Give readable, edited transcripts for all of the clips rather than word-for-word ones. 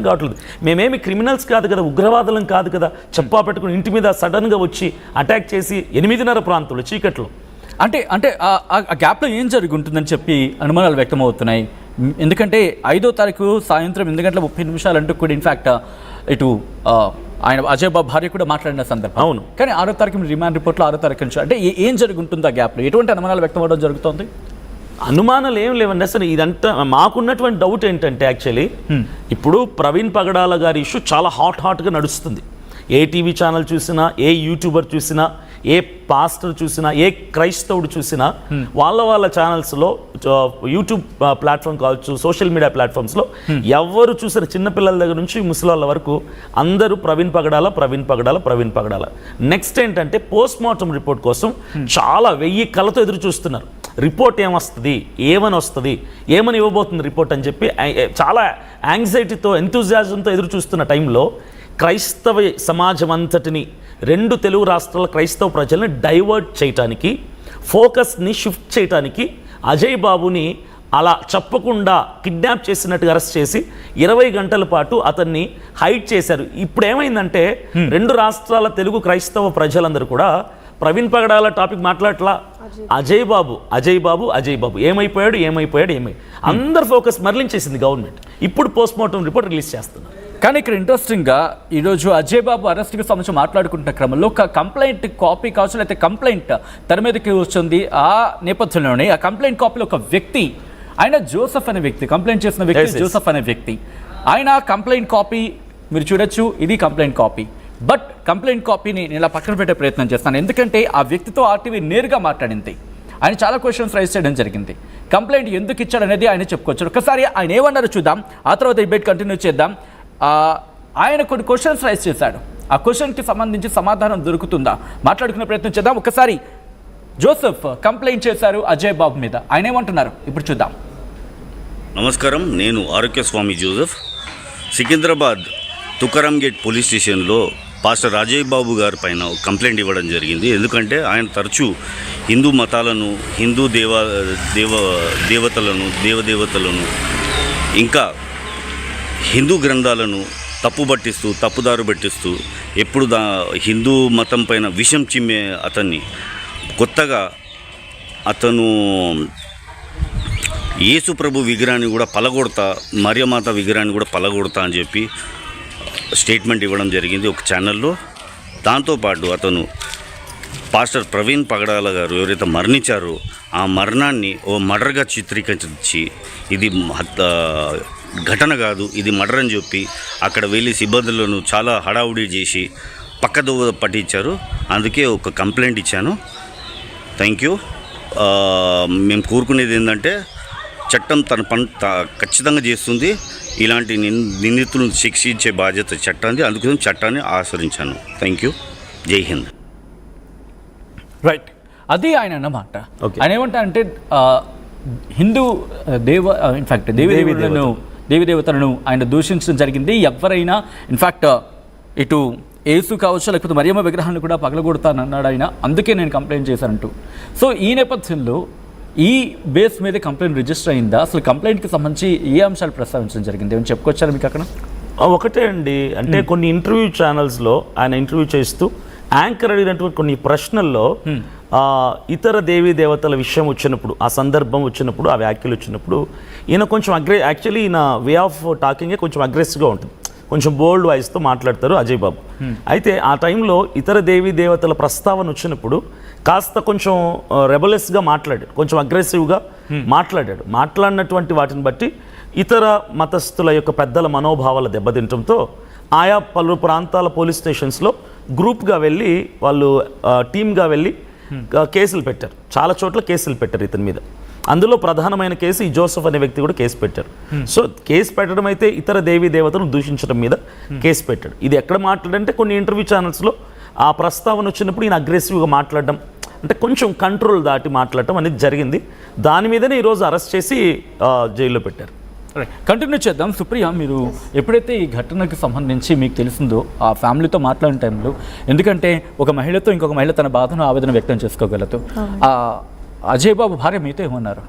కావట్లేదు. మేమేమి క్రిమినల్స్ కాదు కదా, ఉగ్రవాదులం కాదు కదా, చెప్పా పెట్టుకుని ఇంటి మీద సడన్గా వచ్చి అటాక్ చేసి 8:30 ప్రాంతంలో చీకట్లో. అంటే ఆ గ్యాప్లో ఏం జరిగి ఉంటుందని చెప్పి అనుమానాలు వ్యక్తమవుతున్నాయి. ఎందుకంటే 5వ తారీఖు సాయంత్రం 8:30 అంటూ కూడా ఇన్ఫ్యాక్ట్ ఇటు ఆయన అజయ్ బాబు భార్య కూడా మాట్లాడిన సందర్భం. అవును. కానీ 6వ తారీఖు రిమాండ్ రిపోర్ట్లో 6వ తారీఖు నుంచి అంటే ఏం జరిగి ఉంటుంది ఆ గ్యాప్లో, ఎటువంటి అనుమానాలు వ్యక్తం అవ్వడం జరుగుతుంది? అనుమానాలు ఏం లేవండి. అసలు ఇదంతా మాకున్నటువంటి డౌట్ ఏంటంటే యాక్చువల్లీ ఇప్పుడు ప్రవీణ్ పగడాల గారి ఇష్యూ చాలా హాట్గా నడుస్తుంది. ఏ టీవీ ఛానల్ చూసినా, ఏ యూట్యూబర్ చూసినా, ఏ పాస్టర్ చూసినా, ఏ క్రైస్తవుడు చూసినా వాళ్ళ ఛానల్స్లో, యూట్యూబ్ ప్లాట్ఫామ్ కావచ్చు, సోషల్ మీడియా ప్లాట్ఫామ్స్లో ఎవరు చూసిన చిన్నపిల్లల దగ్గర నుంచి ముసలాళ్ళ వరకు అందరూ ప్రవీణ్ పగడాల. నెక్స్ట్ ఏంటంటే పోస్ట్ మార్టం రిపోర్ట్ కోసం చాలా 1000 కళ్ళతో ఎదురు చూస్తున్నారు. రిపోర్ట్ ఏమొస్తుంది, ఏమని ఇవ్వబోతుంది రిపోర్ట్ అని చెప్పి చాలా యాంగ్జైటీతో, ఎంతూజియాజంతో ఎదురు చూస్తున్న టైంలో క్రైస్తవ సమాజం అంతటిని, 2 తెలుగు రాష్ట్రాల క్రైస్తవ ప్రజల్ని డైవర్ట్ చేయటానికి, ఫోకస్ని షిఫ్ట్ చేయటానికి అజయ్ బాబుని అలా చెప్పకుండా కిడ్నాప్ చేసినట్టుగా అరెస్ట్ చేసి 20 గంటల పాటు అతన్ని హైడ్ చేశారు. ఇప్పుడు ఏమైందంటే 2 రాష్ట్రాల తెలుగు క్రైస్తవ ప్రజలందరూ కూడా ప్రవీణ్ పగడాల టాపిక్ మాట్లాడట్లా, అజయ్ బాబు ఏమైపోయాడు అందరు ఫోకస్ మరలించేసింది గవర్నమెంట్. ఇప్పుడు పోస్ట్ మార్టం రిపోర్ట్ రిలీజ్ చేస్తున్నారు. కానీ ఇక్కడ ఇంట్రెస్టింగ్గా ఈరోజు అజయ్ బాబు అరెస్ట్కి సంబంధించి మాట్లాడుకుంటున్న క్రమంలో ఒక కంప్లైంట్ కాపీ కావచ్చు, లేకపోతే కంప్లైంట్ తెర మీదకి వస్తుంది. ఆ నేపథ్యంలోనే ఆ కంప్లైంట్ కాపీలో ఒక వ్యక్తి, ఆయన జోసెఫ్ అనే వ్యక్తి, కంప్లైంట్ చేసిన వ్యక్తి జోసెఫ్ అనే వ్యక్తి, ఆయన కంప్లైంట్ కాపీ మీరు చూడొచ్చు. ఇది కంప్లైంట్ కాపీ. బట్ కంప్లైంట్ కాపీని నేను ఇలా పక్కన పెట్టే ప్రయత్నం చేస్తాను, ఎందుకంటే ఆ వ్యక్తితో ఆర్టీవీ నేరుగా మాట్లాడింది. ఆయన చాలా క్వశ్చన్స్ రైజ్ చేయడం జరిగింది. కంప్లైంట్ ఎందుకు ఇచ్చాడు అనేది ఆయన చెప్పుకోవచ్చు. ఒకసారి ఆయన ఏమన్నారో చూద్దాం, ఆ తర్వాత డిబేట్ కంటిన్యూ చేద్దాం. ఆయన కొన్ని క్వశ్చన్స్ రైజ్ చేశాడు. ఆ క్వశ్చన్కి సంబంధించి సమాధానం దొరుకుతుందా మాట్లాడుకునే ప్రయత్నం చేద్దాం. ఒకసారి జోసెఫ్ కంప్లైంట్ చేశారు అజయ్ బాబు మీద, ఆయన ఏమంటున్నారు ఇప్పుడు చూద్దాం. నమస్కారం, నేను Arogyaswamy Joseph. Secunderabad Tukaram gate police స్టేషన్లో పాస్టర్ అజయ్ బాబు గారి పైన కంప్లైంట్ ఇవ్వడం జరిగింది. ఎందుకంటే ఆయన తరచూ హిందూ మతాలను, హిందూ దేవదేవతలను ఇంకా హిందూ గ్రంథాలను తప్పుదారు పట్టిస్తూ ఎప్పుడు హిందూ మతం పైన విషం చిమ్మే అతన్ని, కొత్తగా అతను యేసు ప్రభు విగ్రహాన్ని కూడా పలగొడతా, మరియమాత విగ్రహాన్ని కూడా పలగొడతా అని చెప్పి స్టేట్మెంట్ ఇవ్వడం జరిగింది ఒక ఛానల్లో. దాంతోపాటు అతను పాస్టర్ ప్రవీణ్ పగడాల గారు ఎవరైతే మరణించారో ఆ మరణాన్ని ఓ మర్డర్గా చిత్రీకరించి ఇది ఘటన కాదు, ఇది మర్డర్ అని చెప్పి అక్కడ వెళ్ళి సిబ్బందులను చాలా హడావుడి చేసి పక్కదోవ పట్టించారు. అందుకే ఒక కంప్లైంట్ ఇచ్చాను. Thank you. మేము కోరుకునేది ఏంటంటే చట్టం తన పని ఖచ్చితంగా చేస్తుంది. ఇలాంటి నిందితులను శిక్షించే బాధ్యత చట్టాన్ని, అందుకోసం చట్టాన్ని ఆచరించాను. Thank you. జై హింద్. రైట్, అది ఆయన అన్నమాట. ఆయన ఏమంటారంటే హిందూ ఇన్ఫ్యాక్ట్ దేవతలను ఆయన దూషించడం జరిగింది. ఎవరైనా ఇన్ఫ్యాక్ట్ ఇటు యేసు కావచ్చు, లేకపోతే మరియమ్మ విగ్రహాన్ని కూడా పగలగొడతానన్నాడు ఆయన, అందుకే నేను కంప్లైంట్ చేశానంటూ. సో ఈ నేపథ్యంలో ఈ బేస్ మీద కంప్లైంట్ రిజిస్టర్ అయిందా? అసలు కంప్లైంట్కి సంబంధించి ఏ అంశాలు ప్రస్తావించడం జరిగింది, ఏమైనా చెప్పుకొచ్చారా మీకు అక్కడ? ఒకటే అండి, అంటే కొన్ని ఇంటర్వ్యూ ఛానల్స్లో ఆయన ఇంటర్వ్యూ చేస్తూ యాంకర్ అడిగినటువంటి కొన్ని ప్రశ్నల్లో ఇతర దేవీ దేవతల విషయం వచ్చినప్పుడు, ఆ సందర్భం వచ్చినప్పుడు, ఆ వ్యాఖ్యలు వచ్చినప్పుడు ఈయన కొంచెం యాక్చువల్లీ ఈయన వే ఆఫ్ టాకింగే కొంచెం అగ్రెసివ్గా ఉంటుంది, కొంచెం బోల్డ్ వాయిస్తో మాట్లాడతారు అజయ్ బాబు. అయితే ఆ టైంలో ఇతర దేవీ దేవతల ప్రస్తావన వచ్చినప్పుడు కాస్త కొంచెం రెబలెస్గా మాట్లాడాడు, కొంచెం అగ్రెసివ్గా మాట్లాడినటువంటి వాటిని బట్టి ఇతర మతస్థుల యొక్క పెద్దల మనోభావాల దెబ్బతింటంతో ఆయా పలు ప్రాంతాల పోలీస్ స్టేషన్స్లో గ్రూప్గా వెళ్ళి వాళ్ళు టీమ్గా వెళ్ళి కేసులు పెట్టారు. చాలా చోట్ల కేసులు పెట్టారు ఇతని మీద. అందులో ప్రధానమైన కేసు ఈ జోసెఫ్ అనే వ్యక్తి కూడా కేసు పెట్టారు. సో కేసు పెట్టడం అయితే ఇతర దేవీ దేవతలను దూషించడం మీద కేసు పెట్టాడు. ఇది ఎక్కడ మాట్లాడంటే కొన్ని ఇంటర్వ్యూ ఛానల్స్లో ఆ ప్రస్తావన వచ్చినప్పుడు ఈయన అగ్రెసివ్గా మాట్లాడడం, అంటే కొంచెం కంట్రోల్ దాటి మాట్లాడటం అనేది జరిగింది. దాని మీదనే ఈరోజు అరెస్ట్ చేసి జైల్లో పెట్టారు. కంటిన్యూ చేద్దాం. సుప్రియ, మీరు ఎప్పుడైతే ఈ ఘటనకు సంబంధించి మీకు తెలిసిందో ఆ ఫ్యామిలీతో మాట్లాడిన టైంలో, ఎందుకంటే ఒక మహిళతో ఇంకొక మహిళ తన బాధను ఆవేదన వ్యక్తం చేసుకోగలదు, అజయ్ బాబు భార్య మీతో ఏమన్నారు?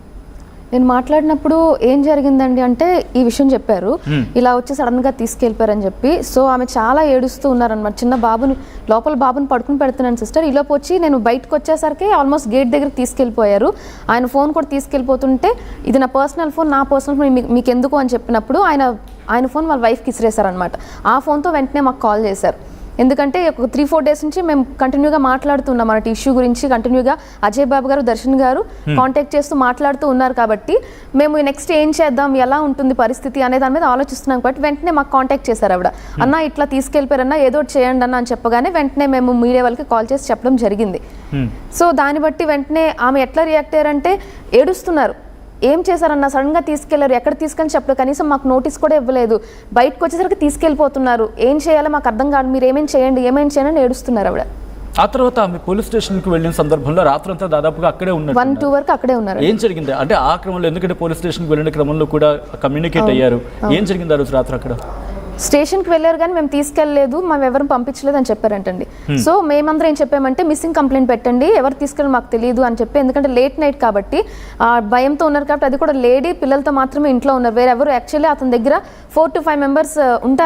నేను మాట్లాడినప్పుడు ఏం జరిగిందండి అంటే ఈ విషయం చెప్పారు, ఇలా వచ్చి సడన్గా తీసుకెళ్ళిపోయారని చెప్పి. సో ఆమె చాలా ఏడుస్తూ ఉన్నారనమాట. చిన్న బాబుని లోపల బాబుని పడుకుని పెడుతున్నాను సిస్టర్, ఈలోపు వచ్చి నేను బయటకు వచ్చేసరికి ఆల్మోస్ట్ గేట్ దగ్గరికి తీసుకెళ్ళిపోయారు. ఆయన ఫోన్ కూడా తీసుకెళ్ళిపోతుంటే ఇది నా పర్సనల్ ఫోన్, నా పర్సనల్ ఫోన్ మీకు ఎందుకు అని చెప్పినప్పుడు ఆయన ఫోన్ వాళ్ళ వైఫ్కి ఇసిరేశారనమాట. ఆ ఫోన్తో వెంటనే మాకు కాల్ చేశారు. ఎందుకంటే ఒక 3-4 డేస్ నుంచి మేము కంటిన్యూగా మాట్లాడుతున్నాం మన ఇష్యూ గురించి. కంటిన్యూగా అజయ్ బాబు గారు, దర్శన్ గారు కాంటాక్ట్ చేస్తూ మాట్లాడుతూ ఉన్నారు కాబట్టి మేము నెక్స్ట్ ఏం చేద్దాం, ఎలా ఉంటుంది పరిస్థితి అనే దాని మీద ఆలోచిస్తున్నాం కాబట్టి వెంటనే మాకు కాంటాక్ట్ చేశారు ఆవిడ. అన్న ఇట్లా తీసుకెళ్ళిపోయారన్నా, ఏదో చేయండి అన్న అని చెప్పగానే వెంటనే మేము మీడియా వాళ్ళకి కాల్ చేసి చెప్పడం జరిగింది. సో దాన్ని బట్టి వెంటనే ఆమె ఎట్లా రియాక్ట్ అయ్యారంటే ఏడుస్తున్నారు. ఏం చేశారన్న, సడన్గా తీసుకెళ్లారు, ఎక్కడ తీసుకెళ్ళి చెప్పలేదు, కనీసం మాకు నోటీస్ కూడా ఇవ్వలేదు, బయటకు వచ్చేసరికి తీసుకెళ్ళిపోతున్నారు, ఏం చేయాలో మాకు అర్థం కాదు, మీరు ఏమేమి చేయండి అని ఏడుస్తున్నారు ఆవిడ. ఆ తర్వాత ఆమె పోలీస్ స్టేషన్కి వెళ్ళిన సందర్భంలో రాత్రంతా దాదాపుగా అక్కడే ఉన్నారు, 1-2 వరకు అక్కడే ఉన్నారు. ఏం జరిగింది అంటే ఆ క్రమంలో, ఎందుకంటే పోలీస్ స్టేషన్కి వెళ్ళిన క్రమంలో కూడా కమ్యూనికేట్ అయ్యారు, ఏం జరిగింది ఆ రోజు రాత్రి అక్కడ? స్టేషన్కి వెళ్ళారు కానీ మేము తీసుకెళ్ళలేదు, మేము ఎవరు పంపించలేదు అని చెప్పారంటండి. సో మేమందరం ఏం చెప్పామంటే మిస్సింగ్ కంప్లైంట్ పెట్టండి, ఎవరు తీసుకెళ్ళి మాకు తెలియదు అని చెప్పి. ఎందుకంటే లేట్ నైట్ కాబట్టి భయంతో ఉన్నారు కాబట్టి, అది కూడా లేడీ పిల్లలతో మాత్రమే ఇంట్లో ఉన్నారు, వేరెవరు యాక్చువల్లీ అతని దగ్గర 4 to 5 మెంబర్స్ ఉంటారు.